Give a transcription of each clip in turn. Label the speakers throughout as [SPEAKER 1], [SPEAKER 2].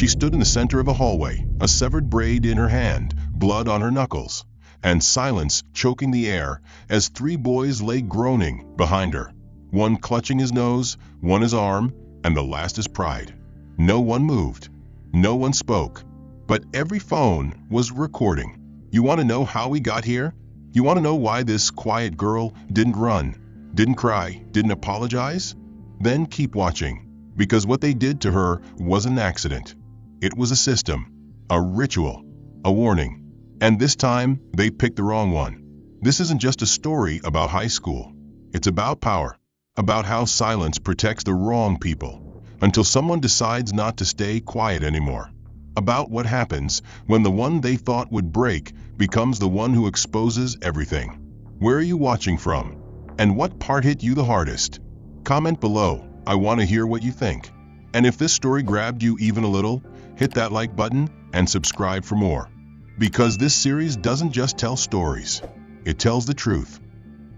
[SPEAKER 1] She stood in the center of a hallway, a severed braid in her hand, blood on her knuckles, and silence choking the air as three boys lay groaning behind her, one clutching his nose, one his arm, and the last his pride. No one moved. No one spoke. But every phone was recording. You want to know how we got here? You want to know why this quiet girl didn't run, didn't cry, didn't apologize? Then keep watching, because what they did to her was an accident. It was a system, a ritual, a warning. And this time, they picked the wrong one. This isn't just a story about high school. It's about power, about how silence protects the wrong people, until someone decides not to stay quiet anymore. About what happens when the one they thought would break becomes the one who exposes everything. Where are you watching from? And what part hit you the hardest? Comment below. I want to hear what you think. And if this story grabbed you even a little, hit that like button and subscribe for more. Because this series doesn't just tell stories, it tells the truth.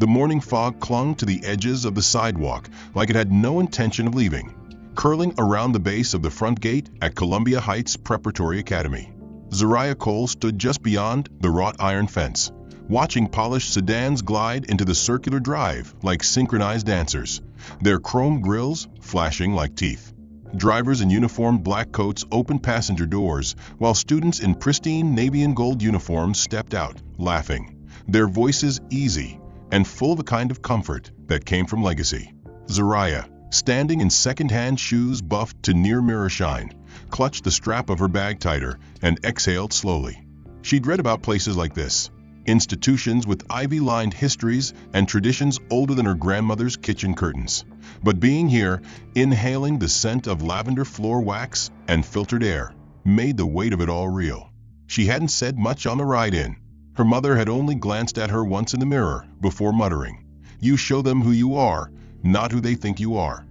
[SPEAKER 1] The morning fog clung to the edges of the sidewalk like it had no intention of leaving, curling around the base of the front gate at Columbia Heights Preparatory Academy. Zariah Cole stood just beyond the wrought iron fence, watching polished sedans glide into the circular drive like synchronized dancers, their chrome grills flashing like teeth. Drivers in uniformed black coats opened passenger doors, while students in pristine navy and gold uniforms stepped out, laughing, their voices easy and full of a kind of comfort that came from legacy. Zariah, standing in second-hand shoes buffed to near mirror shine, clutched the strap of her bag tighter and exhaled slowly. She'd read about places like this, institutions with ivy-lined histories and traditions older than her grandmother's kitchen curtains. But being here, inhaling the scent of lavender floor wax and filtered air, made the weight of it all real. She hadn't said much on the ride in. Her mother had only glanced at her once in the mirror before muttering, "You show them who you are, not who they think you are."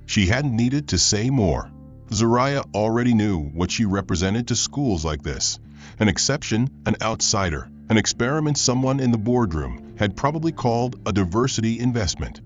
[SPEAKER 1] She hadn't needed to say more. Zariah already knew what she represented to schools like this. An exception, an outsider, an experiment someone in the boardroom had probably called a diversity investment.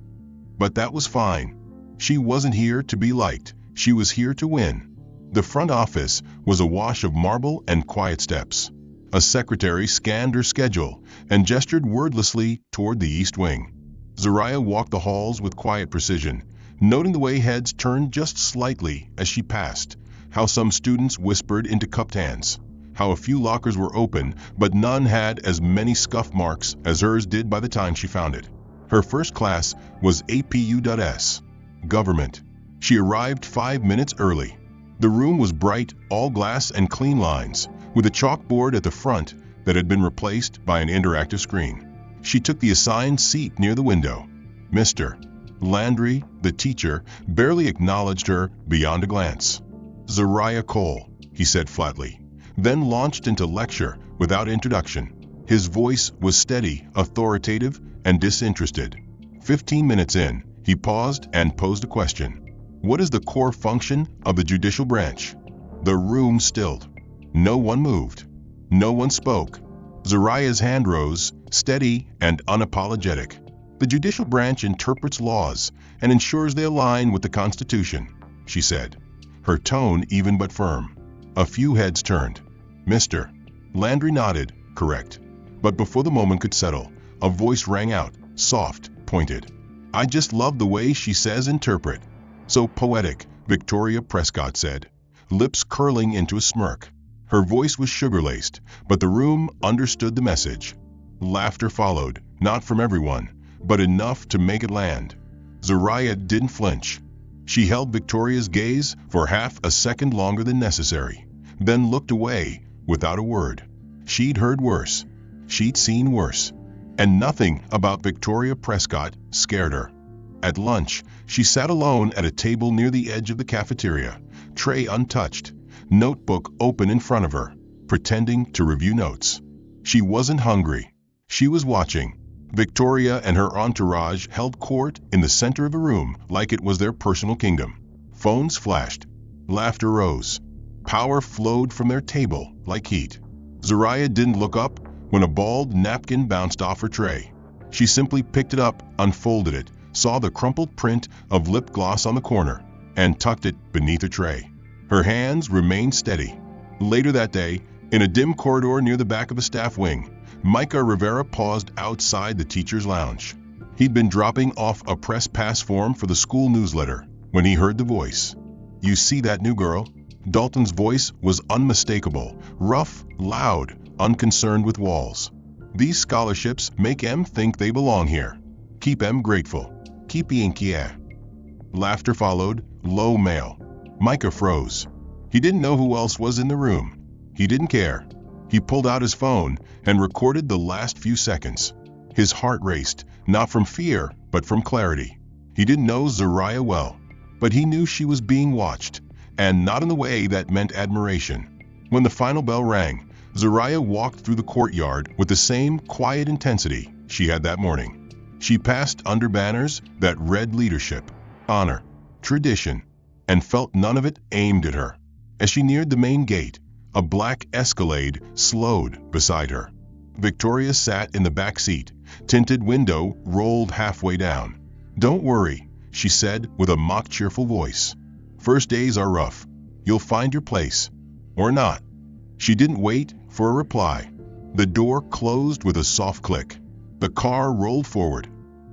[SPEAKER 1] But that was fine. She wasn't here to be liked. She was here to win. The front office was a wash of marble and quiet steps. A secretary scanned her schedule and gestured wordlessly toward the east wing. Zariah walked the halls with quiet precision, noting the way heads turned just slightly as she passed, how some students whispered into cupped hands, how a few lockers were open, but none had as many scuff marks as hers did by the time she found it. Her first class was APU.S. Government. She arrived 5 minutes early. The room was bright, all glass and clean lines, with a chalkboard at the front that had been replaced by an interactive screen. She took the assigned seat near the window. Mr. Landry, the teacher, barely acknowledged her beyond a glance. "Zariah Cole," he said flatly, then launched into lecture without introduction. His voice was steady, authoritative, and disinterested. 15 minutes in, he paused and posed a question. "What is the core function of the judicial branch?" The room stilled. No one moved. No one spoke. Zariah's hand rose, steady and unapologetic. "The judicial branch interprets laws and ensures they align with the Constitution," she said, her tone even but firm. A few heads turned. "Mr. Landry nodded, correct." But before the moment could settle, a voice rang out, soft, pointed. "I just love the way she says interpret. So poetic," Victoria Prescott said, lips curling into a smirk. Her voice was sugar-laced, but the room understood the message. Laughter followed, not from everyone, but enough to make it land. Zariah didn't flinch. She held Victoria's gaze for half a second longer than necessary, then looked away without a word. She'd heard worse. She'd seen worse. And nothing about Victoria Prescott scared her. At lunch, she sat alone at a table near the edge of the cafeteria, tray untouched, notebook open in front of her, pretending to review notes. She wasn't hungry. She was watching. Victoria and her entourage held court in the center of the room like it was their personal kingdom. Phones flashed. Laughter rose. Power flowed from their table like heat. Zariah didn't look up when a bald napkin bounced off her tray. She simply picked it up, unfolded it, saw the crumpled print of lip gloss on the corner, and tucked it beneath her tray. Her hands remained steady. Later that day, in a dim corridor near the back of the staff wing, Micah Rivera paused outside the teacher's lounge. He'd been dropping off a press pass form for the school newsletter when he heard the voice. "You see that new girl?" Dalton's voice was unmistakable, rough, loud, unconcerned with walls. "These scholarships make em think they belong here. Keep em grateful. Keep being kia." Laughter followed, low male. Micah froze. He didn't know who else was in the room. He didn't care. He pulled out his phone and recorded the last few seconds. His heart raced, not from fear, but from clarity. He didn't know Zariah well, but he knew she was being watched, and not in the way that meant admiration. When the final bell rang, Zariah walked through the courtyard with the same quiet intensity she had that morning. She passed under banners that read leadership, honor, tradition, and felt none of it aimed at her. As she neared the main gate, a black Escalade slowed beside her. Victoria sat in the back seat, tinted window rolled halfway down. "Don't worry," she said with a mock cheerful voice. "First days are rough. You'll find your place. Or not." She didn't wait for a reply. The door closed with a soft click. The car rolled forward.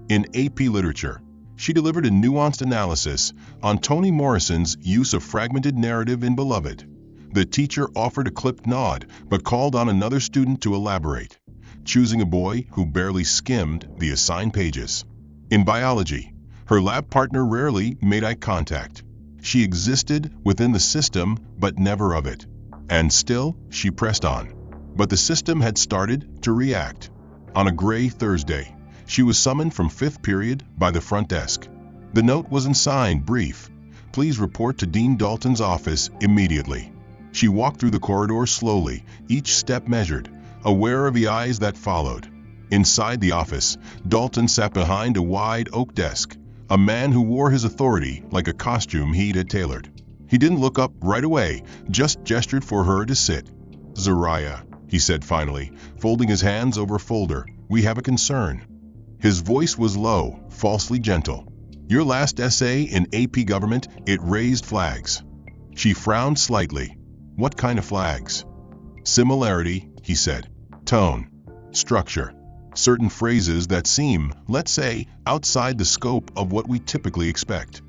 [SPEAKER 1] In AP Literature, she delivered a nuanced analysis on Toni Morrison's use of fragmented narrative in Beloved. The teacher offered a clipped nod, but called on another student to elaborate, choosing a boy who barely skimmed the assigned pages. In biology, her lab partner rarely made eye contact. She existed within the system, but never of it. And still, she pressed on. But the system had started to react. On a gray Thursday, she was summoned from fifth period by the front desk. The note wasn't signed, brief. "Please report to Dean Dalton's office immediately." She walked through the corridor slowly, each step measured, aware of the eyes that followed. Inside the office, Dalton sat behind a wide oak desk, a man who wore his authority like a costume he'd had tailored. He didn't look up right away, just gestured for her to sit. "Zariah," he said finally, folding his hands over a folder, "we have a concern." His voice was low, falsely gentle. "Your last essay in AP Government, it raised flags." She frowned slightly. "What kind of flags?" "Similarity," he said. "Tone. Structure. Certain phrases that seem, let's say, outside the scope of what we typically expect."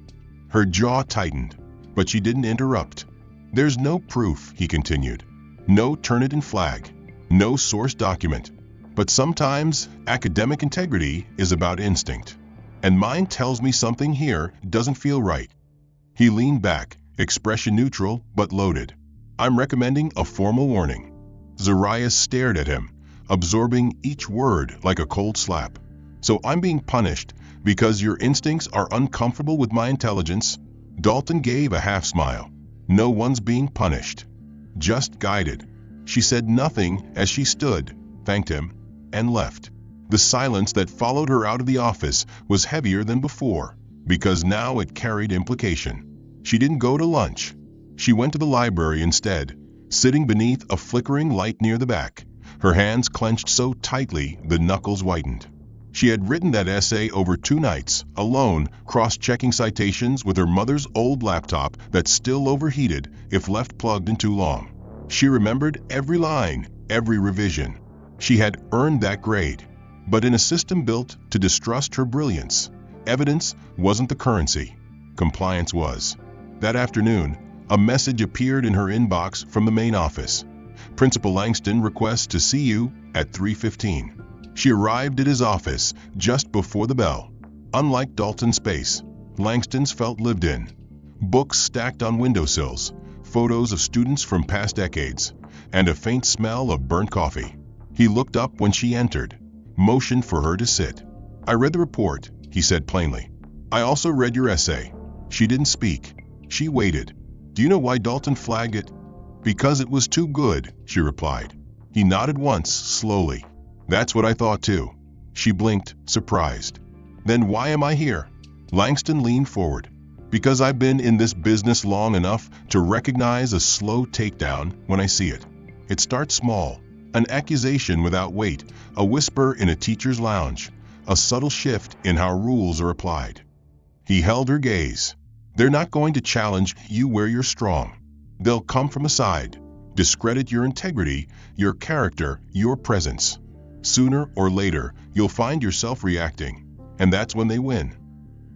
[SPEAKER 1] Her jaw tightened, but she didn't interrupt. "There's no proof," he continued. "No Turnitin flag. No source document. But sometimes academic integrity is about instinct. And mine tells me something here doesn't feel right." He leaned back, expression neutral but loaded. "I'm recommending a formal warning." Zariah stared at him, absorbing each word like a cold slap. "So I'm being punished because your instincts are uncomfortable with my intelligence?" Dalton gave a half smile. "No one's being punished. Just guided." She said nothing as she stood, thanked him, and left. The silence that followed her out of the office was heavier than before, because now it carried implication. She didn't go to lunch. She went to the library instead, sitting beneath a flickering light near the back, her hands clenched so tightly the knuckles whitened. She had written that essay over 2 nights, alone, cross-checking citations with her mother's old laptop that still overheated if left plugged in too long. She remembered every line, every revision. She had earned that grade. But in a system built to distrust her brilliance, evidence wasn't the currency. Compliance was. That afternoon, a message appeared in her inbox from the main office. "Principal Langston requests to see you at 3:15. She arrived at his office just before the bell. Unlike Dalton's space, Langston's felt lived in. Books stacked on windowsills, photos of students from past decades, and a faint smell of burnt coffee. He looked up when she entered, motioned for her to sit. "I read the report," he said plainly. "I also read your essay." She didn't speak. She waited. "Do you know why Dalton flagged it?" "Because it was too good," she replied. He nodded once, slowly. "That's what I thought too." She blinked, surprised. "Then why am I here?" Langston leaned forward. "Because I've been in this business long enough to recognize a slow takedown when I see it. It starts small, an accusation without weight, a whisper in a teacher's lounge, a subtle shift in how rules are applied." He held her gaze. "They're not going to challenge you where you're strong. They'll come from the side, discredit your integrity, your character, your presence. Sooner or later, you'll find yourself reacting, and that's when they win.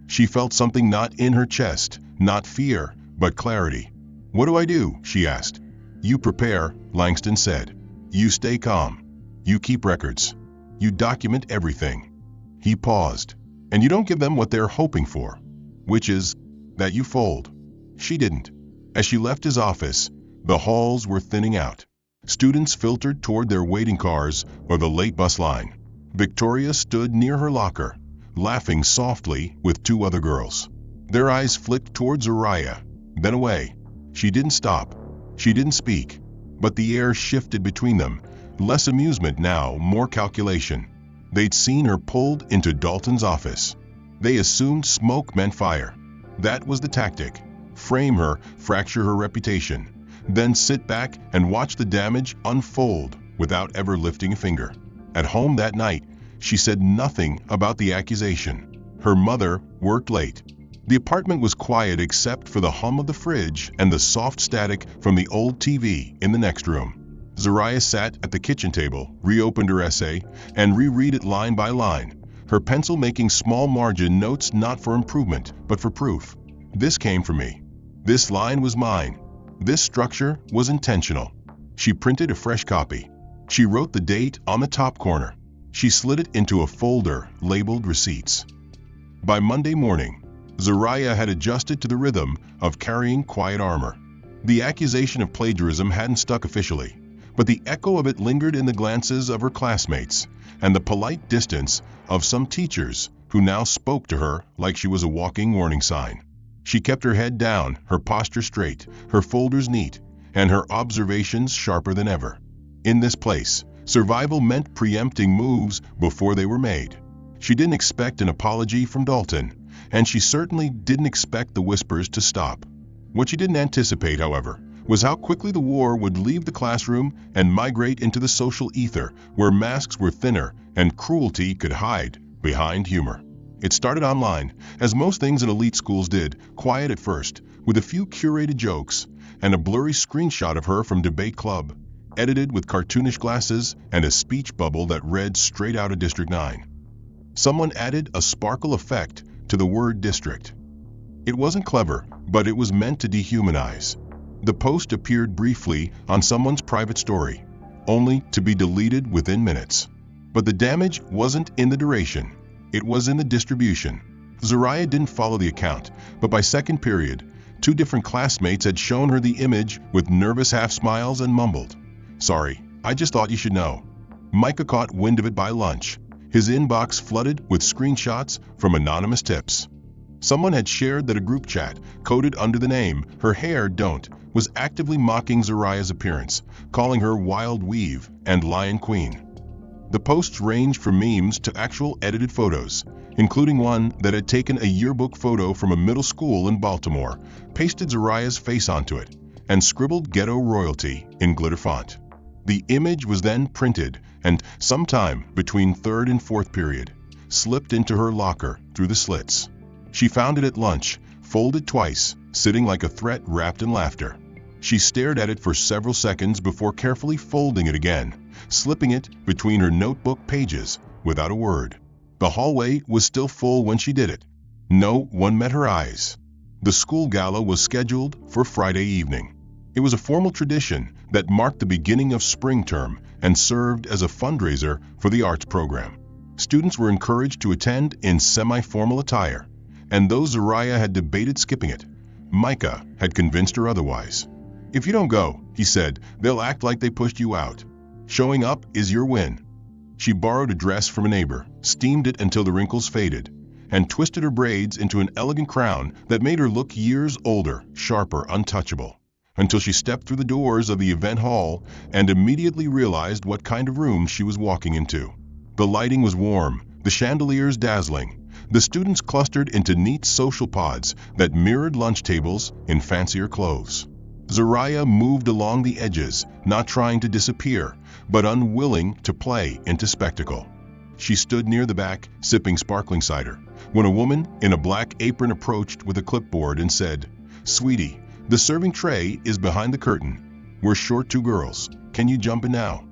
[SPEAKER 1] She felt something not in her chest, not fear, but clarity. "What do I do?" she asked. "You prepare," Langston said. "You stay calm. You keep records. You document everything." He paused. "And you don't give them what they're hoping for, which is that you fold." She didn't. As she left his office, the halls were thinning out. Students filtered toward their waiting cars or the late bus line. Victoria stood near her locker, laughing softly with two other girls. Their eyes flicked toward Zariah, then away. She didn't stop. She didn't speak. But the air shifted between them. Less amusement now, more calculation. They'd seen her pulled into Dalton's office. They assumed smoke meant fire. That was the tactic. Frame her, fracture her reputation, then sit back and watch the damage unfold without ever lifting a finger. At home that night, she said nothing about the accusation. Her mother worked late. The apartment was quiet except for the hum of the fridge and the soft static from the old TV in the next room. Zariah sat at the kitchen table, reopened her essay, and reread it line by line, her pencil making small margin notes not for improvement, but for proof. "This came from me. This line was mine. This structure was intentional." She printed a fresh copy. She wrote the date on the top corner. She slid it into a folder labeled Receipts. By Monday morning, Zariah had adjusted to the rhythm of carrying quiet armor. The accusation of plagiarism hadn't stuck officially, but the echo of it lingered in the glances of her classmates and the polite distance of some teachers who now spoke to her like she was a walking warning sign. She kept her head down, her posture straight, her folders neat, and her observations sharper than ever. In this place, survival meant preempting moves before they were made. She didn't expect an apology from Dalton, and she certainly didn't expect the whispers to stop. What she didn't anticipate, however, was how quickly the war would leave the classroom and migrate into the social ether, where masks were thinner and cruelty could hide behind humor. It started online, as most things in elite schools did, quiet at first, with a few curated jokes and a blurry screenshot of her from debate club, edited with cartoonish glasses and a speech bubble that read straight out of District 9. Someone added a sparkle effect to the word district. It wasn't clever, but it was meant to dehumanize. The post appeared briefly on someone's private story, only to be deleted within minutes. But the damage wasn't in the duration, it was in the distribution. Zariah didn't follow the account, but by second period, 2 different classmates had shown her the image with nervous half-smiles and mumbled, "Sorry, I just thought you should know." Micah caught wind of it by lunch, his inbox flooded with screenshots from anonymous tips. Someone had shared that a group chat, coded under the name "Her Hair Don't," was actively mocking Zariah's appearance, calling her Wild Weave and Lion Queen. The posts ranged from memes to actual edited photos, including one that had taken a yearbook photo from a middle school in Baltimore, pasted Zariah's face onto it, and scribbled "Ghetto Royalty" in glitter font. The image was then printed and, sometime between third and fourth period, slipped into her locker through the slits. She found it at lunch, folded twice, sitting like a threat wrapped in laughter. She stared at it for several seconds before carefully folding it again, slipping it between her notebook pages without a word. The hallway was still full when she did it. No one met her eyes. The school gala was scheduled for Friday evening. It was a formal tradition that marked the beginning of spring term and served as a fundraiser for the arts program. Students were encouraged to attend in semi-formal attire, and though Zariah had debated skipping it, Micah had convinced her otherwise. "If you don't go," he said, "they'll act like they pushed you out. Showing up is your win." She borrowed a dress from a neighbor, steamed it until the wrinkles faded, and twisted her braids into an elegant crown that made her look years older, sharper, untouchable, until she stepped through the doors of the event hall and immediately realized what kind of room she was walking into. The lighting was warm, the chandeliers dazzling. The students clustered into neat social pods that mirrored lunch tables in fancier clothes. Zariah moved along the edges, not trying to disappear, but unwilling to play into spectacle. She stood near the back, sipping sparkling cider, when a woman in a black apron approached with a clipboard and said, "Sweetie, The serving tray is behind the curtain. We're short 2 girls. Can you jump in now?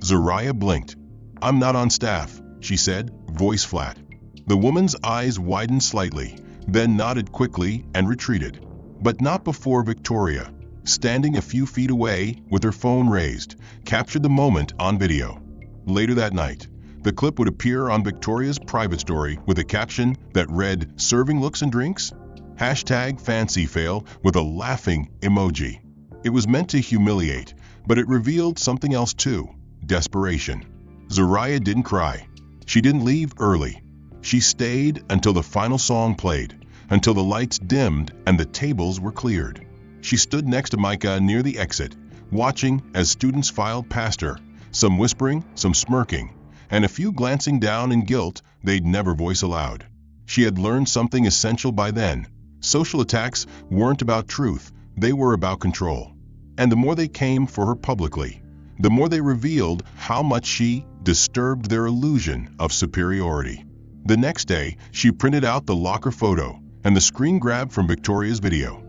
[SPEAKER 1] Zariah blinked. I'm not on staff, she said, voice flat. The woman's eyes widened slightly, then nodded quickly and retreated. But not before Victoria, standing a few feet away with her phone raised, captured the moment on video. Later that night, the clip would appear on Victoria's private story with a caption that read, "Serving looks and drinks?" #fancy fail with a laughing emoji. It was meant to humiliate, but it revealed something else too: desperation. Zariah didn't cry. She didn't leave early. She stayed until the final song played, until the lights dimmed and the tables were cleared. She stood next to Micah near the exit, watching as students filed past her, some whispering, some smirking, and a few glancing down in guilt they'd never voice aloud. She had learned something essential by then. Social attacks weren't about truth, they were about control. And the more they came for her publicly, the more they revealed how much she disturbed their illusion of superiority. The next day, she printed out the locker photo and the screen grab from Victoria's video.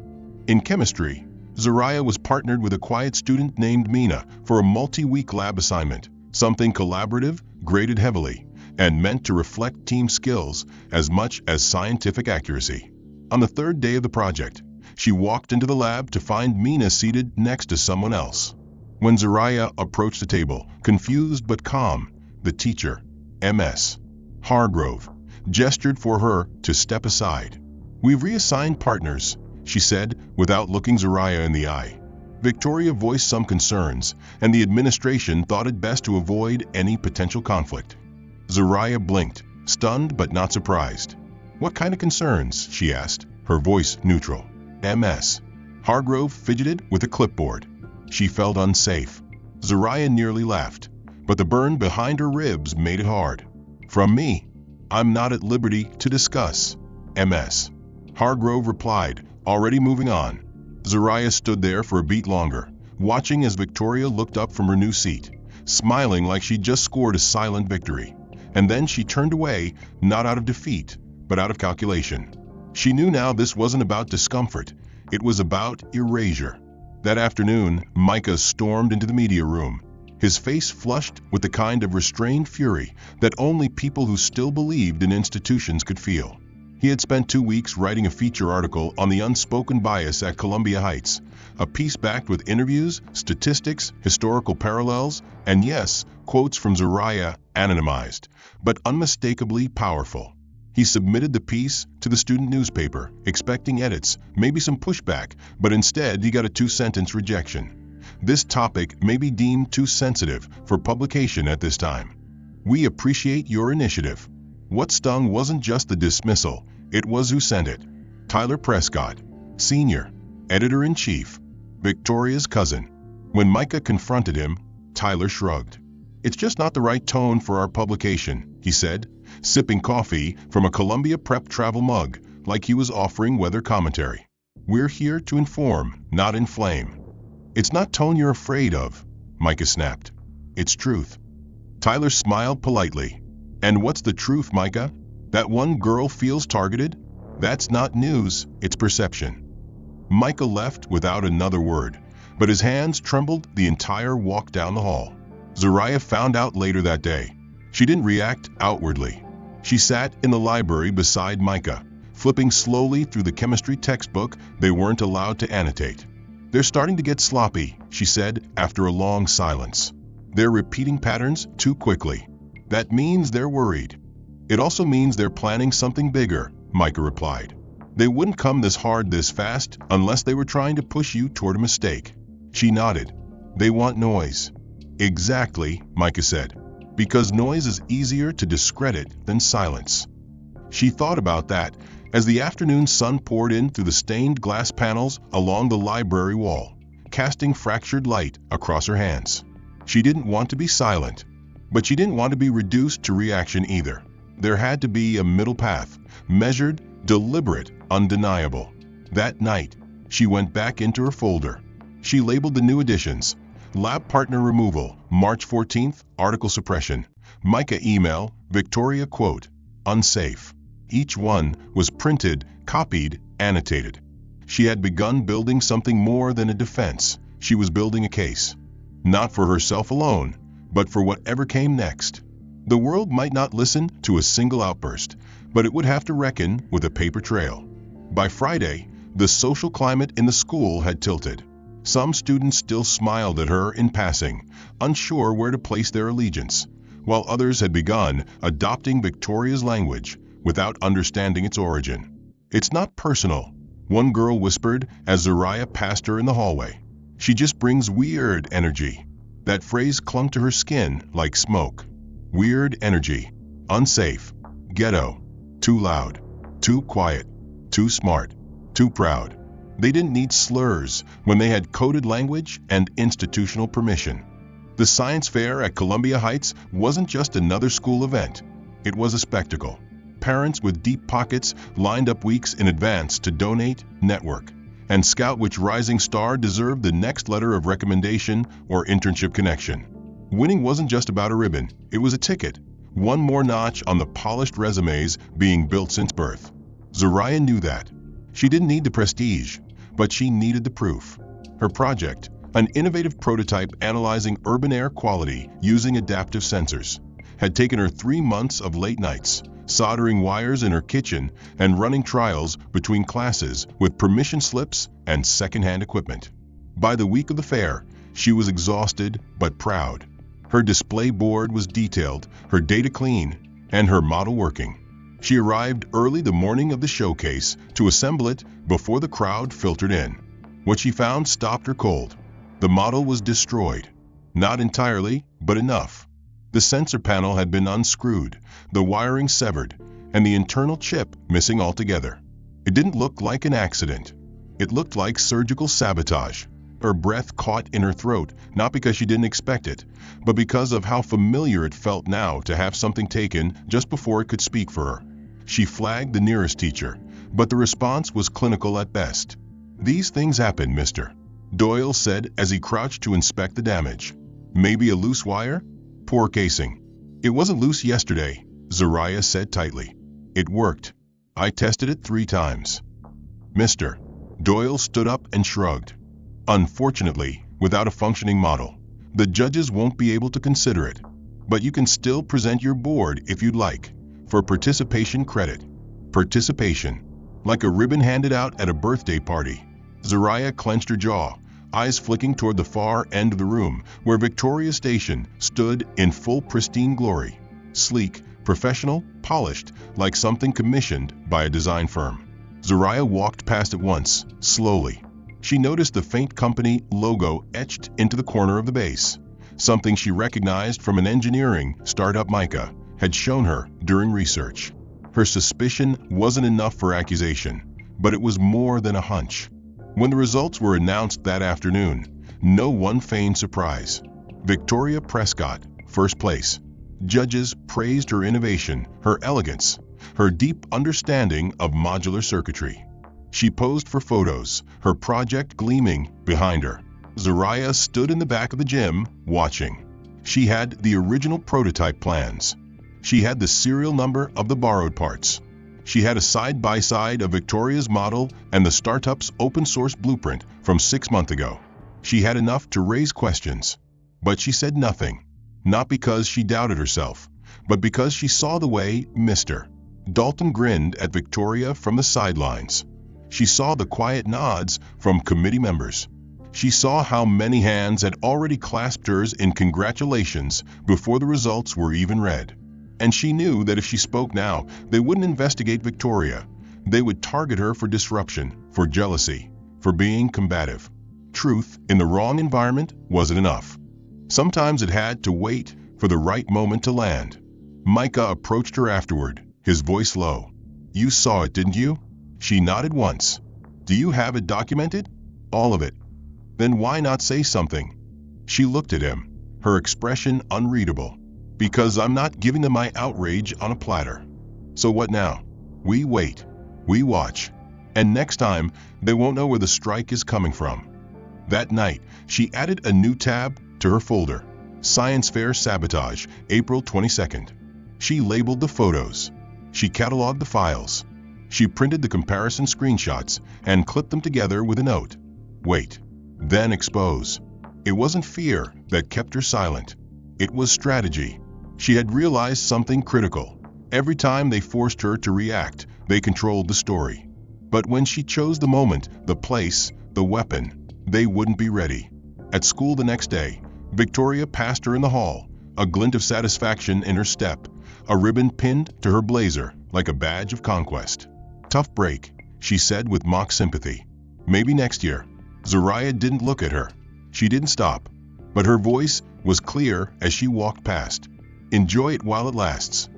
[SPEAKER 1] In chemistry, Zariah was partnered with a quiet student named Mina for a multi-week lab assignment, something collaborative, graded heavily, and meant to reflect team skills as much as scientific accuracy. On the 3rd day of the project, she walked into the lab to find Mina seated next to someone else. When Zariah approached the table, confused but calm, the teacher, Ms. Hargrove, gestured for her to step aside. "We've reassigned partners," she said without looking Zariah in the eye. Victoria voiced some concerns, and the administration thought it best to avoid any potential conflict. Zariah blinked, stunned but not surprised. "What kind of concerns?" she asked, her voice neutral. Ms. Hargrove fidgeted with a clipboard. She felt unsafe. Zariah nearly laughed, but the burn behind her ribs made it hard. "From me, I'm not at liberty to discuss," Ms. Hargrove replied, already moving on. Zariah stood there for a beat longer, watching as Victoria looked up from her new seat, smiling like she'd just scored a silent victory. And then she turned away, not out of defeat, but out of calculation. She knew now this wasn't about discomfort, it was about erasure. That afternoon, Micah stormed into the media room, his face flushed with the kind of restrained fury that only people who still believed in institutions could feel. He had spent 2 weeks writing a feature article on the unspoken bias at Columbia Heights, a piece backed with interviews, statistics, historical parallels, and yes, quotes from Zariah, anonymized, but unmistakably powerful. He submitted the piece to the student newspaper, expecting edits, maybe some pushback, but instead he got a 2-sentence rejection. "This topic may be deemed too sensitive for publication at this time. We appreciate your initiative." What stung wasn't just the dismissal, it was who sent it. Tyler Prescott, Sr., Editor-in-Chief, Victoria's cousin. When Micah confronted him, Tyler shrugged. "It's just not the right tone for our publication," he said, sipping coffee from a Columbia Prep travel mug like he was offering weather commentary. "We're here to inform, not inflame." "It's not tone you're afraid of," Micah snapped. "It's truth." Tyler smiled politely. "And what's the truth, Micah? That one girl feels targeted? That's not news, it's perception." Micah left without another word, but his hands trembled the entire walk down the hall. Zariah found out later that day. She didn't react outwardly. She sat in the library beside Micah, flipping slowly through the chemistry textbook they weren't allowed to annotate. "They're starting to get sloppy," she said after a long silence. "They're repeating patterns too quickly. That means they're worried." "It also means they're planning something bigger," Micah replied. "They wouldn't come this hard this fast unless they were trying to push you toward a mistake." She nodded. "They want noise." "Exactly," Micah said, "because noise is easier to discredit than silence." She thought about that as the afternoon sun poured in through the stained glass panels along the library wall, casting fractured light across her hands. She didn't want to be silent, but she didn't want to be reduced to reaction either. There had to be a middle path, measured, deliberate, undeniable. That night, she went back into her folder. She labeled the new additions: Lab partner removal, March 14th, article suppression, Micah email, Victoria quote, unsafe. Each one was printed, copied, annotated. She had begun building something more than a defense. She was building a case. Not for herself alone, but for whatever came next. The world might not listen to a single outburst, but it would have to reckon with a paper trail. By Friday, the social climate in the school had tilted. Some students still smiled at her in passing, unsure where to place their allegiance, while others had begun adopting Victoria's language without understanding its origin. "It's not personal," one girl whispered as Zariah passed her in the hallway. "She just brings weird energy." That phrase clung to her skin like smoke. Weird energy. Unsafe. Ghetto. Too loud. Too quiet. Too smart. Too proud. They didn't need slurs when they had coded language and institutional permission. The science fair at Columbia Heights wasn't just another school event. It was a spectacle. Parents with deep pockets lined up weeks in advance to donate, network, and scout which rising star deserved the next letter of recommendation or internship connection. Winning wasn't just about a ribbon, it was a ticket, one more notch on the polished resumes being built since birth. Zariah knew that. She didn't need the prestige, but she needed the proof. Her project, an innovative prototype analyzing urban air quality using adaptive sensors, had taken her 3 months of late nights, soldering wires in her kitchen and running trials between classes with permission slips and second-hand equipment. By the week of the fair, she was exhausted but proud. Her display board was detailed, her data clean, and her model working. She arrived early the morning of the showcase to assemble it before the crowd filtered in. What she found stopped her cold. The model was destroyed. Not entirely, but enough. The sensor panel had been unscrewed, the wiring severed, and the internal chip missing altogether. It didn't look like an accident. It looked like surgical sabotage. Her breath caught in her throat, not because she didn't expect it, but because of how familiar it felt now to have something taken just before it could speak for her. She flagged the nearest teacher, but the response was clinical at best. "These things happen, mister," Doyle said as he crouched to inspect the damage. "Maybe a loose wire? Poor casing." "It wasn't loose yesterday," Zariah said tightly. "It worked. I tested it 3 times." "Mister." Doyle stood up and shrugged. "Unfortunately, without a functioning model, the judges won't be able to consider it. But you can still present your board if you'd like, for participation credit." Participation. Like a ribbon handed out at a birthday party. Zariah clenched her jaw, eyes flicking toward the far end of the room where Victoria Station stood in full pristine glory. Sleek, professional, polished, like something commissioned by a design firm. Zariah walked past it once, slowly. She noticed the faint company logo etched into the corner of the base, something she recognized from an engineering startup Micah had shown her during research. Her suspicion wasn't enough for accusation, but it was more than a hunch. When the results were announced that afternoon, no one feigned surprise. Victoria Prescott, first place. Judges praised her innovation, her elegance, her deep understanding of modular circuitry. She posed for photos, her project gleaming behind her. Zariah stood in the back of the gym, watching. She had the original prototype plans. She had the serial number of the borrowed parts. She had a side-by-side of Victoria's model and the startup's open-source blueprint from 6 months ago. She had enough to raise questions. But she said nothing. Not because she doubted herself, but because she saw the way Mr. Dalton grinned at Victoria from the sidelines. She saw the quiet nods from committee members. She saw how many hands had already clasped hers in congratulations before the results were even read. And she knew that if she spoke now, they wouldn't investigate Victoria. They would target her for disruption, for jealousy, for being combative. Truth in the wrong environment wasn't enough. Sometimes it had to wait for the right moment to land. Micah approached her afterward, his voice low. "You saw it, didn't you?" She nodded once. "Do you have it documented?" "All of it." "Then why not say something?" She looked at him, her expression unreadable. "Because I'm not giving them my outrage on a platter." "So what now?" "We wait. We watch. And next time, they won't know where the strike is coming from." That night, she added a new tab to her folder. Science Fair Sabotage, April 22nd. She labeled the photos. She cataloged the files. She printed the comparison screenshots and clipped them together with a note. Wait. Then expose. It wasn't fear that kept her silent. It was strategy. She had realized something critical. Every time they forced her to react, they controlled the story. But when she chose the moment, the place, the weapon, they wouldn't be ready. At school the next day, Victoria passed her in the hall, a glint of satisfaction in her step, a ribbon pinned to her blazer like a badge of conquest. Tough break, she said with mock sympathy. Maybe next year. Zariah didn't look at her. She didn't stop. But her voice was clear as she walked past. Enjoy it while it lasts.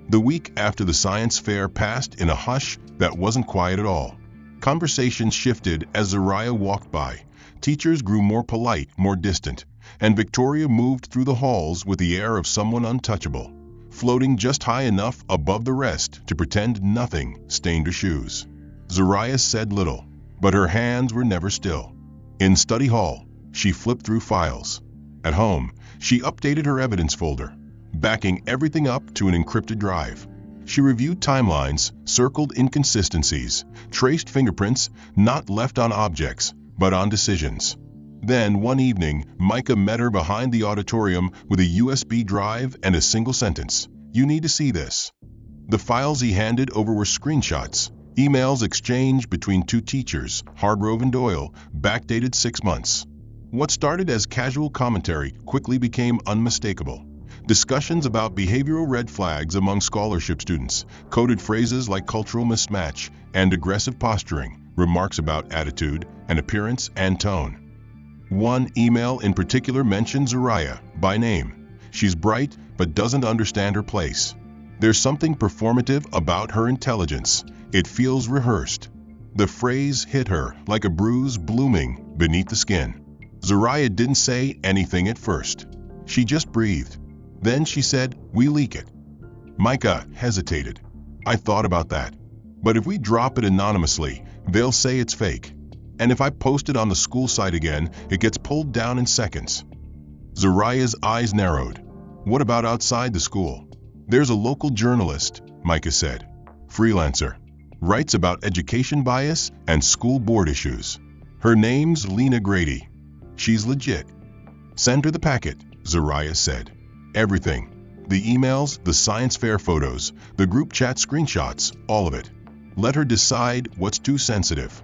[SPEAKER 1] The week after the science fair passed in a hush that wasn't quiet at all. Conversations shifted as Zariah walked by. Teachers grew more polite, more distant, and Victoria moved through the halls with the air of someone untouchable, floating just high enough above the rest to pretend nothing stained her shoes. Zariah said little, but her hands were never still. In study hall, she flipped through files. At home, she updated her evidence folder, backing everything up to an encrypted drive. She reviewed timelines, circled inconsistencies, traced fingerprints not left on objects, but on decisions. Then, one evening, Micah met her behind the auditorium with a USB drive and a single sentence. You need to see this. The files he handed over were screenshots, emails exchanged between two teachers, Hargrove and Doyle, backdated 6 months. What started as casual commentary quickly became unmistakable. Discussions about behavioral red flags among scholarship students, coded phrases like cultural mismatch and aggressive posturing, remarks about attitude and appearance and tone. One email in particular mentioned Zariah by name. She's bright but doesn't understand her place. There's something performative about her intelligence. It feels rehearsed. The phrase hit her like a bruise blooming beneath the skin. Zariah didn't say anything at first. She just breathed. Then she said, "We leak it." Micah hesitated. "I thought about that. But if we drop it anonymously, they'll say it's fake. And if I post it on the school site again, it gets pulled down in seconds." Zariah's eyes narrowed. "What about outside the school?" "There's a local journalist," Micah said. "Freelancer. Writes about education bias and school board issues. Her name's Lena Grady. She's legit." "Send her the packet," Zariah said. "Everything. The emails, the science fair photos, the group chat screenshots, all of it. Let her decide what's too sensitive."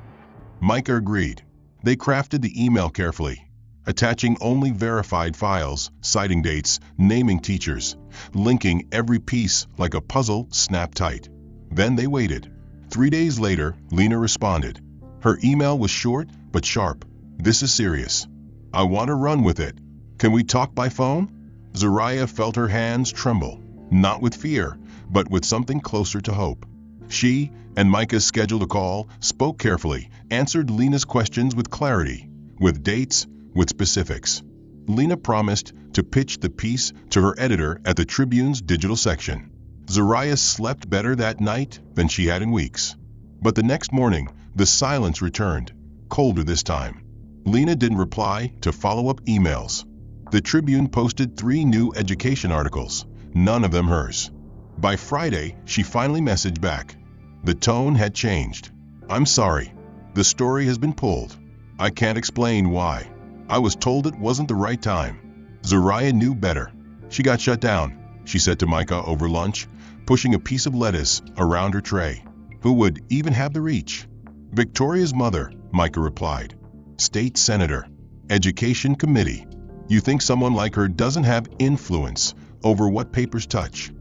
[SPEAKER 1] Micah agreed. They crafted the email carefully, attaching only verified files, citing dates, naming teachers, linking every piece like a puzzle snapped tight. Then they waited. 3 days later, Lena responded. Her email was short but sharp. "This is serious. I want to run with it. Can we talk by phone?" Zariah felt her hands tremble, not with fear, but with something closer to hope. She and Micah scheduled a call, spoke carefully, answered Lena's questions with clarity, with dates, with specifics. Lena promised to pitch the piece to her editor at the Tribune's digital section. Zariah slept better that night than she had in weeks. But the next morning, the silence returned, colder this time. Lena didn't reply to follow-up emails. The Tribune posted 3 new education articles, none of them hers. By Friday, she finally messaged back. The tone had changed. "I'm sorry. The story has been pulled. I can't explain why. I was told it wasn't the right time." Zariah knew better. "She got shut down," she said to Micah over lunch, pushing a piece of lettuce around her tray. "Who would even have the reach?" "Victoria's mother," Micah replied. "State senator. Education committee. You think someone like her doesn't have influence over what papers touch?"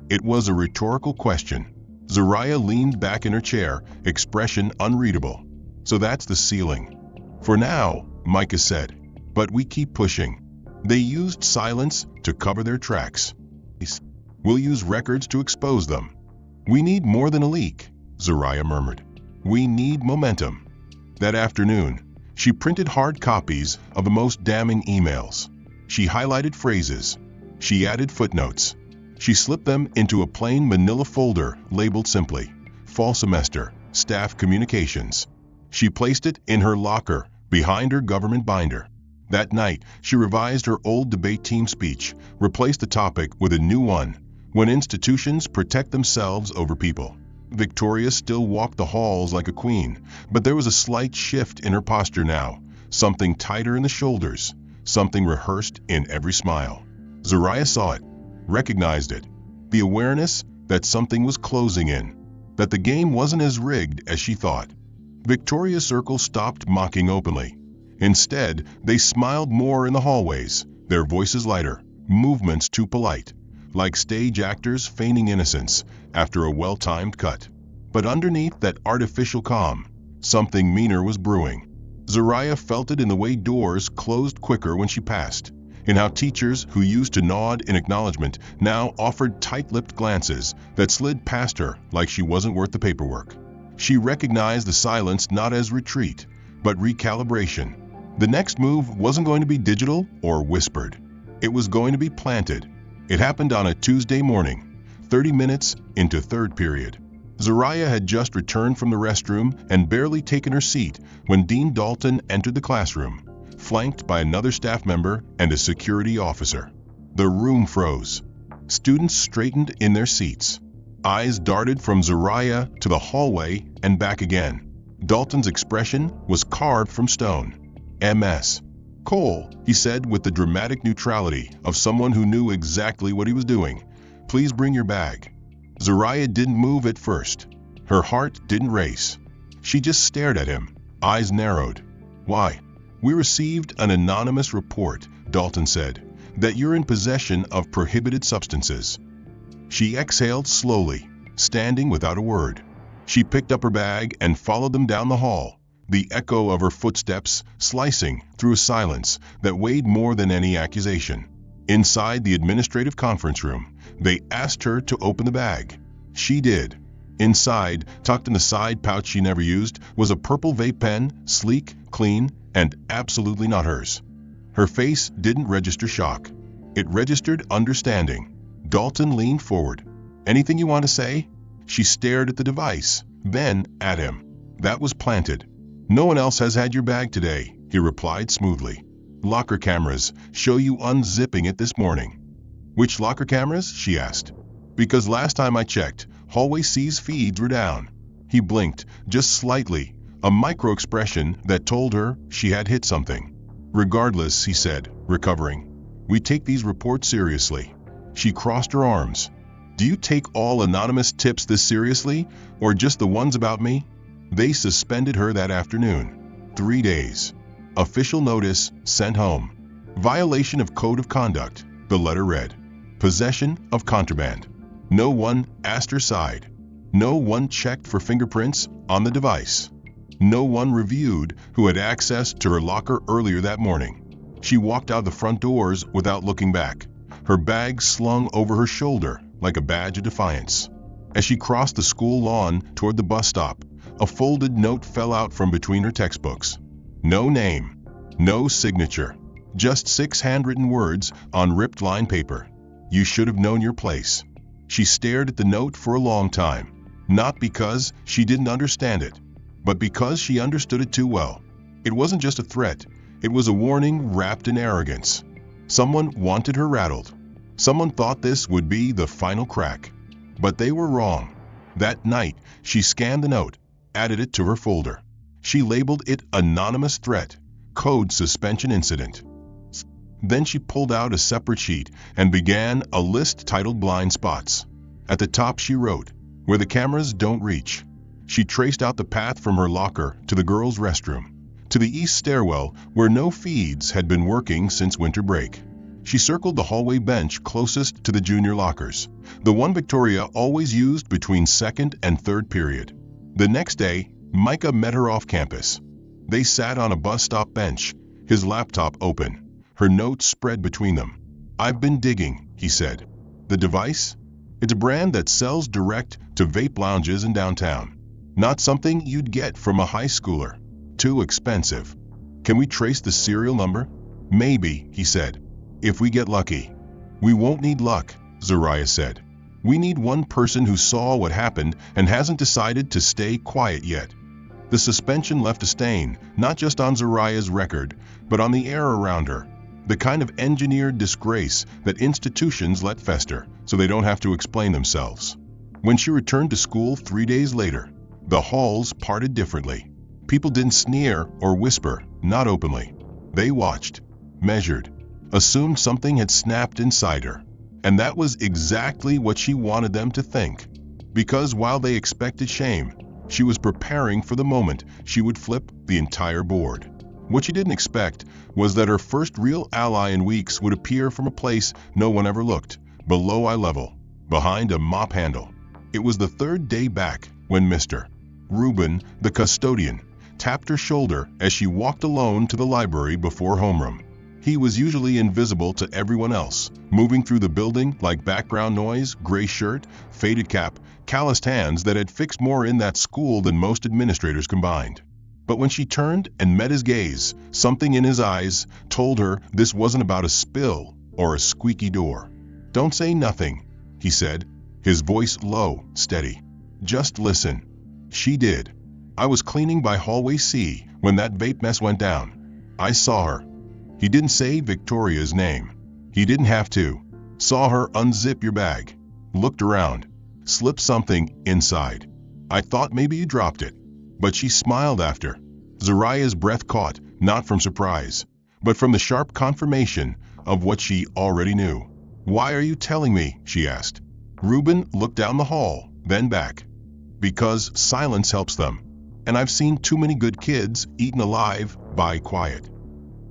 [SPEAKER 1] It was a rhetorical question. Zariah leaned back in her chair, expression unreadable. "So that's the ceiling." "For now," Micah said. "But we keep pushing." They used silence to cover their tracks. "We'll use records to expose them." "We need more than a leak," Zariah murmured. "We need momentum." That afternoon, she printed hard copies of the most damning emails. She highlighted phrases. She added footnotes. She slipped them into a plain manila folder labeled simply, "Fall Semester, Staff Communications." She placed it in her locker behind her government binder. That night, she revised her old debate team speech, replaced the topic with a new one, "When institutions protect themselves over people." Victoria still walked the halls like a queen, but there was a slight shift in her posture now, something tighter in the shoulders, something rehearsed in every smile. Zariah saw it, recognized it, the awareness that something was closing in, that the game wasn't as rigged as she thought. Victoria's circle stopped mocking openly. Instead, they smiled more in the hallways, their voices lighter, movements too polite, like stage actors feigning innocence after a well-timed cut. But underneath that artificial calm, something meaner was brewing. Zariah felt it in the way doors closed quicker when she passed, in how teachers who used to nod in acknowledgement now offered tight-lipped glances that slid past her like she wasn't worth the paperwork. She recognized the silence not as retreat, but recalibration. The next move wasn't going to be digital or whispered. It was going to be planted. It happened on a Tuesday morning, 30 minutes into third period. Zariah had just returned from the restroom and barely taken her seat when Dean Dalton entered the classroom, flanked by another staff member and a security officer. The room froze. Students straightened in their seats. Eyes darted from Zariah to the hallway and back again. Dalton's expression was carved from stone. "MS. Cole," he said with the dramatic neutrality of someone who knew exactly what he was doing. "Please bring your bag." Zariah didn't move at first. Her heart didn't race. She just stared at him, eyes narrowed. "Why?" "We received an anonymous report," Dalton said, "that you're in possession of prohibited substances." She exhaled slowly, standing without a word. She picked up her bag and followed them down the hall, the echo of her footsteps slicing through a silence that weighed more than any accusation. Inside the administrative conference room, they asked her to open the bag. She did. Inside, tucked in the side pouch she never used, was a purple vape pen, sleek, clean, and absolutely not hers. Her face didn't register shock. It registered understanding. Dalton leaned forward. "Anything you want to say?" She stared at the device, then at him. "That was planted." "No one else has had your bag today," he replied smoothly. "Locker cameras show you unzipping it this morning." "Which locker cameras?" she asked. "Because last time I checked, hallway C's feeds were down." He blinked, just slightly, a micro-expression that told her she had hit something. "Regardless," he said, recovering, "we take these reports seriously." She crossed her arms. "Do you take all anonymous tips this seriously, or just the ones about me?" They suspended her that afternoon. 3 days. Official notice sent home. Violation of code of conduct, the letter read. Possession of contraband. No one asked her side. No one checked for fingerprints on the device. No one reviewed who had access to her locker earlier that morning. She walked out the front doors without looking back, her bag slung over her shoulder like a badge of defiance. As she crossed the school lawn toward the bus stop, a folded note fell out from between her textbooks. No name, no signature, just 6 handwritten words on ripped line paper. "You should have known your place." She stared at the note for a long time, not because she didn't understand it, but because she understood it too well. It wasn't just a threat, it was a warning wrapped in arrogance. Someone wanted her rattled. Someone thought this would be the final crack. But they were wrong. That night, she scanned the note, added it to her folder. She labeled it Anonymous Threat, Code Suspension Incident. Then she pulled out a separate sheet and began a list titled Blind Spots. At the top she wrote, "Where the cameras don't reach." She traced out the path from her locker to the girls' restroom, to the east stairwell where no feeds had been working since winter break. She circled the hallway bench closest to the junior lockers, the one Victoria always used between second and third period. The next day, Micah met her off campus. They sat on a bus stop bench, his laptop open, her notes spread between them. "I've been digging," he said. "The device? It's a brand that sells direct to vape lounges in downtown. Not something you'd get from a high schooler. Too expensive. Can we trace the serial number?" "Maybe," he said. "If we get lucky." "We won't need luck," Zariah said. "We need one person who saw what happened and hasn't decided to stay quiet yet." The suspension left a stain, not just on Zariah's record, but on the air around her. The kind of engineered disgrace that institutions let fester so they don't have to explain themselves. When she returned to school 3 days later, the halls parted differently. People didn't sneer or whisper, not openly. They watched, measured, assumed something had snapped inside her. And that was exactly what she wanted them to think. Because while they expected shame, she was preparing for the moment she would flip the entire board. What she didn't expect was that her first real ally in weeks would appear from a place no one ever looked, below eye level, behind a mop handle. It was the third day back when Mr. Reuben, the custodian, tapped her shoulder as she walked alone to the library before homeroom. He was usually invisible to everyone else, moving through the building like background noise, gray shirt, faded cap, calloused hands that had fixed more in that school than most administrators combined. But when she turned and met his gaze, something in his eyes told her this wasn't about a spill or a squeaky door. "Don't say nothing," he said, his voice low, steady. "Just listen." She did. "I was cleaning by hallway C when that vape mess went down. I saw her." He didn't say Victoria's name. He didn't have to. Saw her unzip your bag. Looked around. Slipped something inside. "I thought maybe you dropped it." But she smiled after. Zariah's breath caught, not from surprise, but from the sharp confirmation of what she already knew. "Why are you telling me?" she asked. Reuben looked down the hall, then back. "Because silence helps them. And I've seen too many good kids eaten alive by quiet."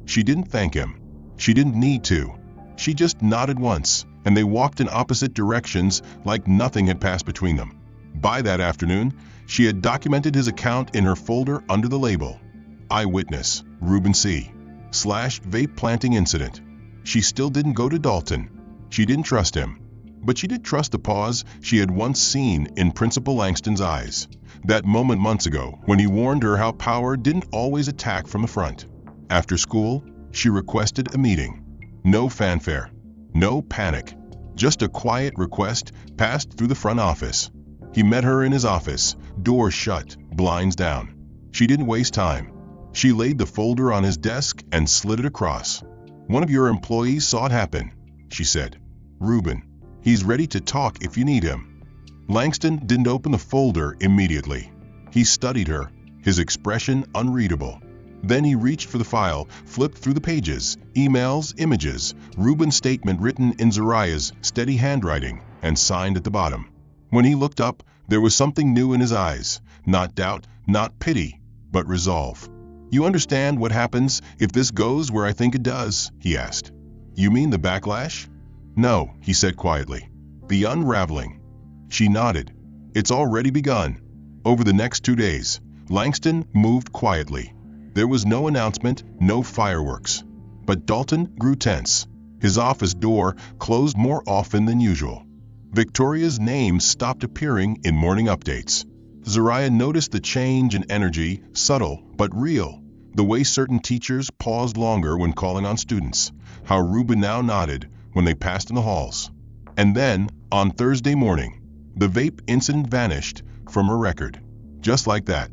[SPEAKER 1] She didn't thank him. She didn't need to. She just nodded once, and they walked in opposite directions like nothing had passed between them. By that afternoon, she had documented his account in her folder under the label, "Eyewitness, Reuben C. / vape planting incident." She still didn't go to Dalton. She didn't trust him. But she did trust the pause she had once seen in Principal Langston's eyes. That moment months ago when he warned her how power didn't always attack from the front. After school, she requested a meeting. No fanfare. No panic. Just a quiet request passed through the front office. He met her in his office, doors shut, blinds down. She didn't waste time. She laid the folder on his desk and slid it across. "One of your employees saw it happen," she said. "Reuben. He's ready to talk if you need him." Langston didn't open the folder immediately. He studied her, his expression unreadable. Then he reached for the file, flipped through the pages, emails, images, Reuben's statement written in Zariah's steady handwriting, and signed at the bottom. When he looked up, there was something new in his eyes. Not doubt, not pity, but resolve. "You understand what happens if this goes where I think it does?" he asked. "You mean the backlash?" "No," he said quietly. "The unraveling." She nodded. "It's already begun." Over the next 2 days, Langston moved quietly. There was no announcement, no fireworks. But Dalton grew tense. His office door closed more often than usual. Victoria's name stopped appearing in morning updates. Zariah noticed the change in energy, subtle but real. The way certain teachers paused longer when calling on students. How Reuben now nodded when they passed in the halls. And then, on Thursday morning, the vape incident vanished from her record. Just like that.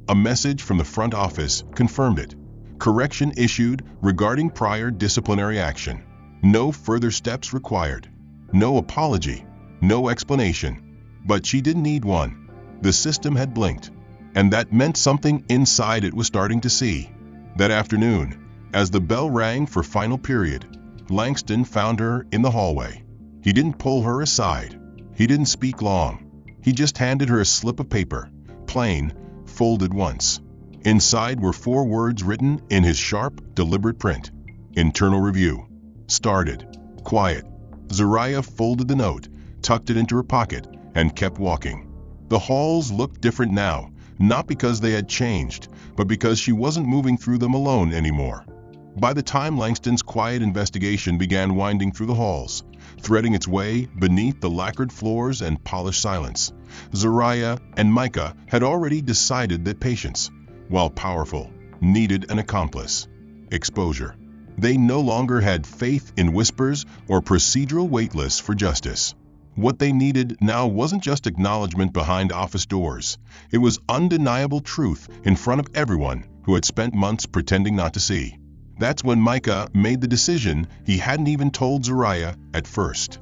[SPEAKER 1] A message from the front office confirmed it. Correction issued regarding prior disciplinary action. No further steps required. No apology. No explanation. But she didn't need one. The system had blinked. And that meant something inside it was starting to see. That afternoon, as the bell rang for final period, Langston found her in the hallway. He didn't pull her aside. He didn't speak long. He just handed her a slip of paper, plain, folded once. Inside were 4 words written in his sharp, deliberate print. "Internal review. Started. Quiet." Zariah folded the note, tucked it into her pocket, and kept walking. The halls looked different now, not because they had changed, but because she wasn't moving through them alone anymore. By the time Langston's quiet investigation began winding through the halls, threading its way beneath the lacquered floors and polished silence, Zariah and Micah had already decided that patience, while powerful, needed an accomplice: exposure. They no longer had faith in whispers or procedural waitlists for justice. What they needed now wasn't just acknowledgement behind office doors. It was undeniable truth in front of everyone who had spent months pretending not to see. That's when Micah made the decision he hadn't even told Zariah at first.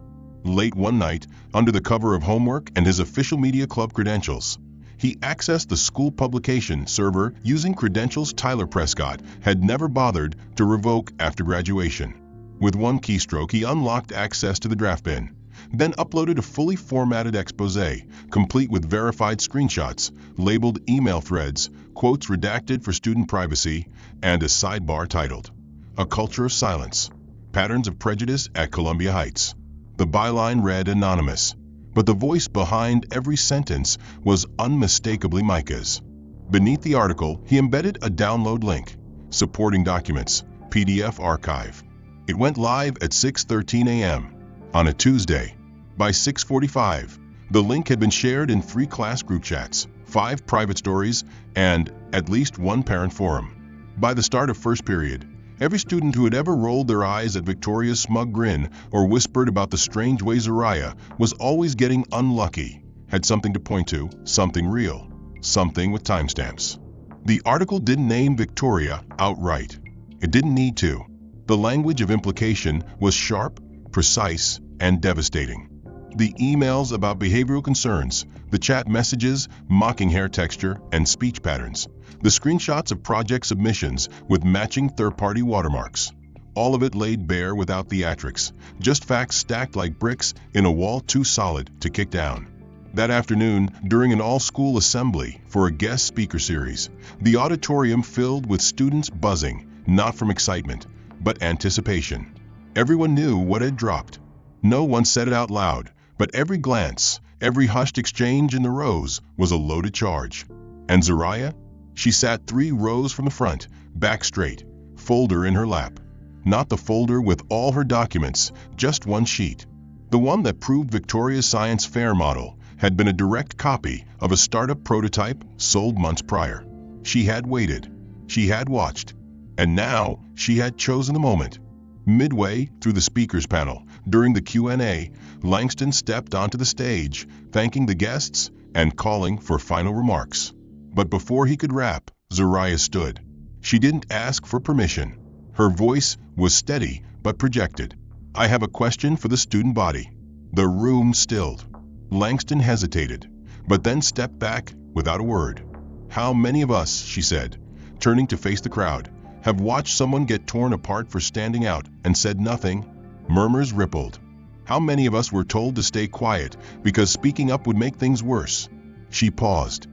[SPEAKER 1] Late one night, under the cover of homework and his official media club credentials, he accessed the school publication server using credentials Tyler Prescott had never bothered to revoke after graduation. With one keystroke, he unlocked access to the draft bin, then uploaded a fully formatted expose, complete with verified screenshots, labeled email threads, quotes redacted for student privacy, and a sidebar titled, "A Culture of Silence: Patterns of Prejudice at Columbia Heights." The byline read anonymous, but the voice behind every sentence was unmistakably Micah's. Beneath the article, he embedded a download link, supporting documents, PDF archive. It went live at 6:13 a.m. on a Tuesday. By 6:45, the link had been shared in 3 class group chats, 5 private stories, and at least 1 parent forum. By the start of first period, every student who had ever rolled their eyes at Victoria's smug grin or whispered about the strange way Zariah was always getting unlucky had something to point to, something real, something with timestamps. The article didn't name Victoria outright. It didn't need to. The language of implication was sharp, precise, and devastating. The emails about behavioral concerns, the chat messages mocking hair texture and speech patterns, the screenshots of project submissions with matching third-party watermarks. All of it laid bare without theatrics, just facts stacked like bricks in a wall too solid to kick down. That afternoon, during an all-school assembly for a guest speaker series, the auditorium filled with students buzzing, not from excitement, but anticipation. Everyone knew what had dropped. No one said it out loud, but every glance, every hushed exchange in the rows was a loaded charge. And Zariah? She sat 3 rows from the front, back straight, folder in her lap. Not the folder with all her documents, just one sheet. The one that proved Victoria's science fair model had been a direct copy of a startup prototype sold months prior. She had waited. She had watched. And now she had chosen the moment. Midway through the speakers panel, during the Q&A, Langston stepped onto the stage, thanking the guests and calling for final remarks. But before he could wrap, Zariah stood. She didn't ask for permission. Her voice was steady but projected. "I have a question for the student body." The room stilled. Langston hesitated, but then stepped back without a word. "How many of us," she said, turning to face the crowd, "have watched someone get torn apart for standing out and said nothing?" Murmurs rippled. How many of us were told to stay quiet because speaking up would make things worse? She paused.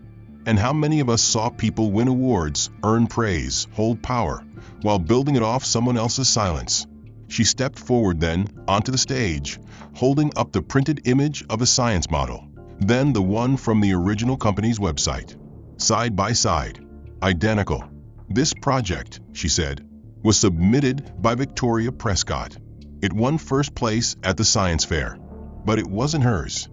[SPEAKER 1] And how many of us saw people win awards, earn praise, hold power, while building it off someone else's silence? She stepped forward then, onto the stage, holding up the printed image of a science model, then the one from the original company's website. Side by side. Identical. "This project," she said, "was submitted by Victoria Prescott. It won first place at the science fair, but it wasn't hers."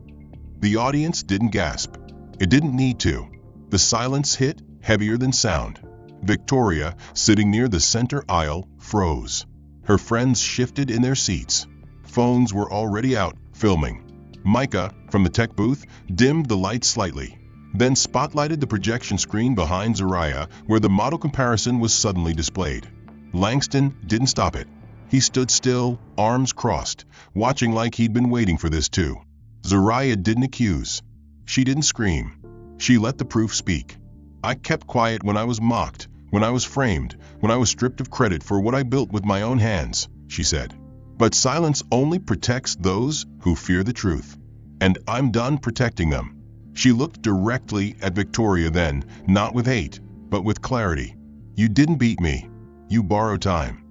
[SPEAKER 1] The audience didn't gasp. It didn't need to. The silence hit heavier than sound. Victoria, sitting near the center aisle, froze. Her friends shifted in their seats. Phones were already out, filming. Micah, from the tech booth, dimmed the lights slightly, then spotlighted the projection screen behind Zariah where the model comparison was suddenly displayed. Langston didn't stop it. He stood still, arms crossed, watching like he'd been waiting for this too. Zariah didn't accuse. She didn't scream. She let the proof speak. "I kept quiet when I was mocked, when I was framed, when I was stripped of credit for what I built with my own hands," she said. "But silence only protects those who fear the truth. And I'm done protecting them." She looked directly at Victoria then, not with hate, but with clarity. "You didn't beat me. You borrowed time."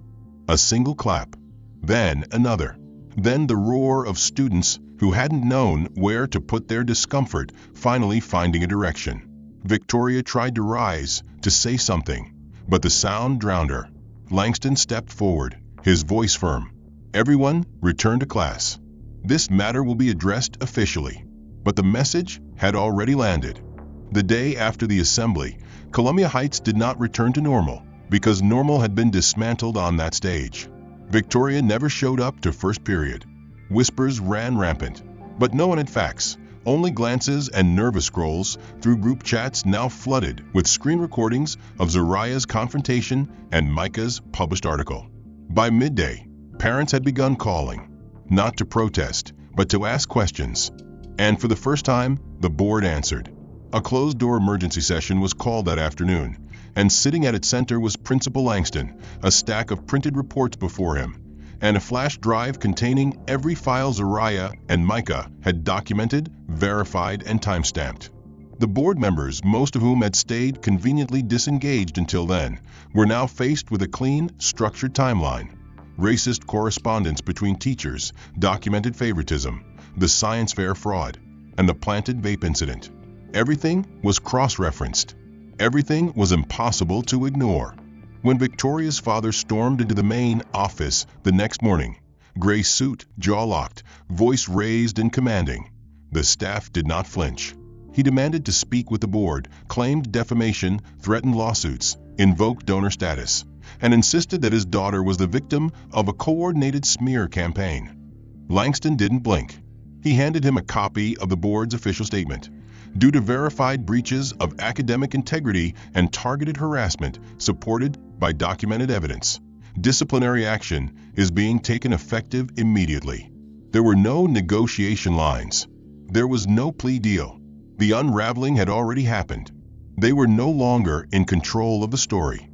[SPEAKER 1] A single clap. Then another. Then the roar of students who hadn't known where to put their discomfort finally finding a direction. Victoria tried to rise, to say something, but the sound drowned her. Langston stepped forward, his voice firm. "Everyone, return to class. This matter will be addressed officially." But the message had already landed. The day after the assembly, Columbia Heights did not return to normal, because normal had been dismantled on that stage. Victoria never showed up to first period. Whispers ran rampant, but no one had facts, only glances and nervous scrolls through group chats now flooded with screen recordings of Zariah's confrontation and Micah's published article. By midday, parents had begun calling, not to protest, but to ask questions. And for the first time, the board answered. A closed-door emergency session was called that afternoon, and sitting at its center was Principal Langston, a stack of printed reports before him, and a flash drive containing every file Zariah and Micah had documented, verified, and time-stamped. The board members, most of whom had stayed conveniently disengaged until then, were now faced with a clean, structured timeline. Racist correspondence between teachers, documented favoritism, the science fair fraud, and the planted vape incident. Everything was cross-referenced. Everything was impossible to ignore. When Victoria's father stormed into the main office the next morning, gray suit, jaw locked, voice raised and commanding, the staff did not flinch. He demanded to speak with the board, claimed defamation, threatened lawsuits, invoked donor status, and insisted that his daughter was the victim of a coordinated smear campaign. Langston didn't blink. He handed him a copy of the board's official statement. Due to verified breaches of academic integrity and targeted harassment supported by documented evidence, disciplinary action is being taken effective immediately. There were no negotiation lines. There was no plea deal. The unraveling had already happened. They were no longer in control of the story.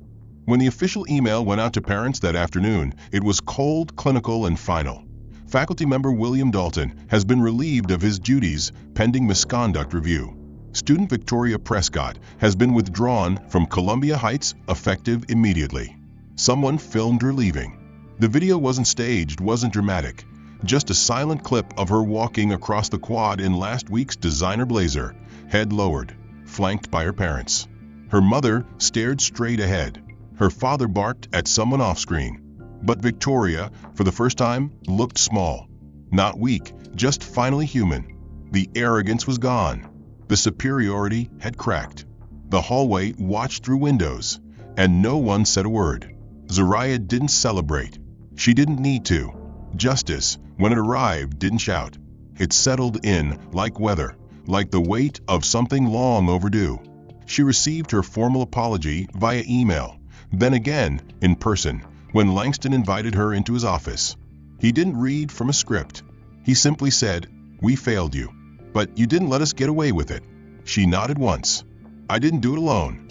[SPEAKER 1] When the official email went out to parents that afternoon, it was cold, clinical, and final. Faculty member William Dalton has been relieved of his duties pending misconduct review. Student Victoria Prescott has been withdrawn from Columbia Heights effective immediately. Someone filmed her leaving. The video wasn't staged, wasn't dramatic. Just a silent clip of her walking across the quad in last week's designer blazer, head lowered, flanked by her parents. Her mother stared straight ahead. Her father barked at someone off-screen. But Victoria, for the first time, looked small. Not weak, just finally human. The arrogance was gone. The superiority had cracked. The hallway watched through windows, and no one said a word. Zariah didn't celebrate. She didn't need to. Justice, when it arrived, didn't shout. It settled in like weather, like the weight of something long overdue. She received her formal apology via email, then again in person, when Langston invited her into his office. He didn't read from a script. He simply said, "We failed you, but you didn't let us get away with it." She nodded once. "I didn't do it alone."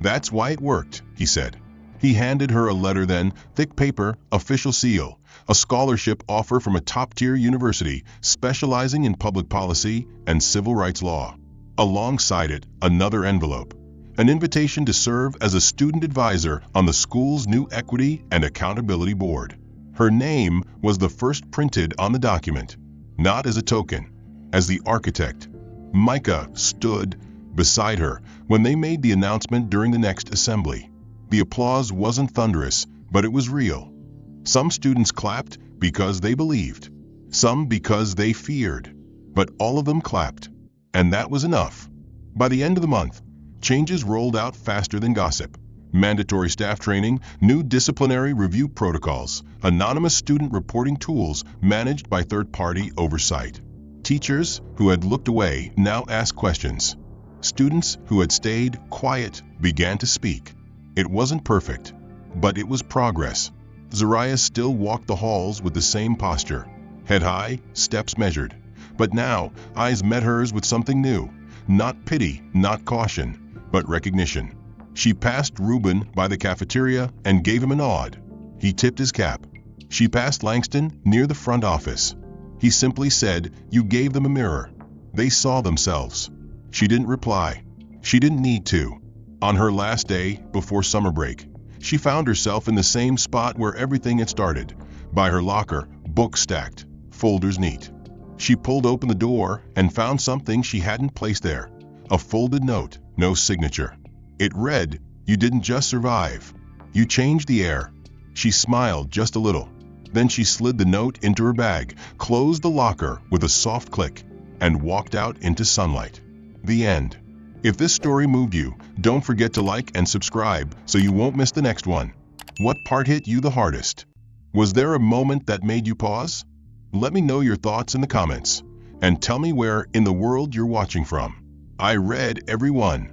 [SPEAKER 1] "That's why it worked," he said. He handed her a letter then, thick paper, official seal, a scholarship offer from a top-tier university specializing in public policy and civil rights law. Alongside it, another envelope. An invitation to serve as a student advisor on the school's new Equity and Accountability Board. Her name was the first printed on the document, not as a token, as the architect. Micah stood beside her when they made the announcement during the next assembly. The applause wasn't thunderous, but it was real. Some students clapped because they believed, some because they feared, but all of them clapped, and that was enough. By the end of the month, changes rolled out faster than gossip. Mandatory staff training, new disciplinary review protocols, anonymous student reporting tools managed by third-party oversight. Teachers who had looked away now asked questions. Students who had stayed quiet began to speak. It wasn't perfect, but it was progress. Zariah still walked the halls with the same posture, head high, steps measured. But now, eyes met hers with something new. Not pity, not caution, but recognition. She passed Reuben by the cafeteria and gave him a nod. He tipped his cap. She passed Langston near the front office. He simply said, "You gave them a mirror." They saw themselves. She didn't reply. She didn't need to. On her last day before summer break, she found herself in the same spot where everything had started, by her locker, books stacked, folders neat. She pulled open the door and found something she hadn't placed there. A folded note, no signature. It read, "You didn't just survive. You changed the air." She smiled just a little. Then she slid the note into her bag, closed the locker with a soft click, and walked out into sunlight. The end. If this story moved you, don't forget to like and subscribe so you won't miss the next one. What part hit you the hardest? Was there a moment that made you pause? Let me know your thoughts in the comments, and tell me where in the world you're watching from. I read every one.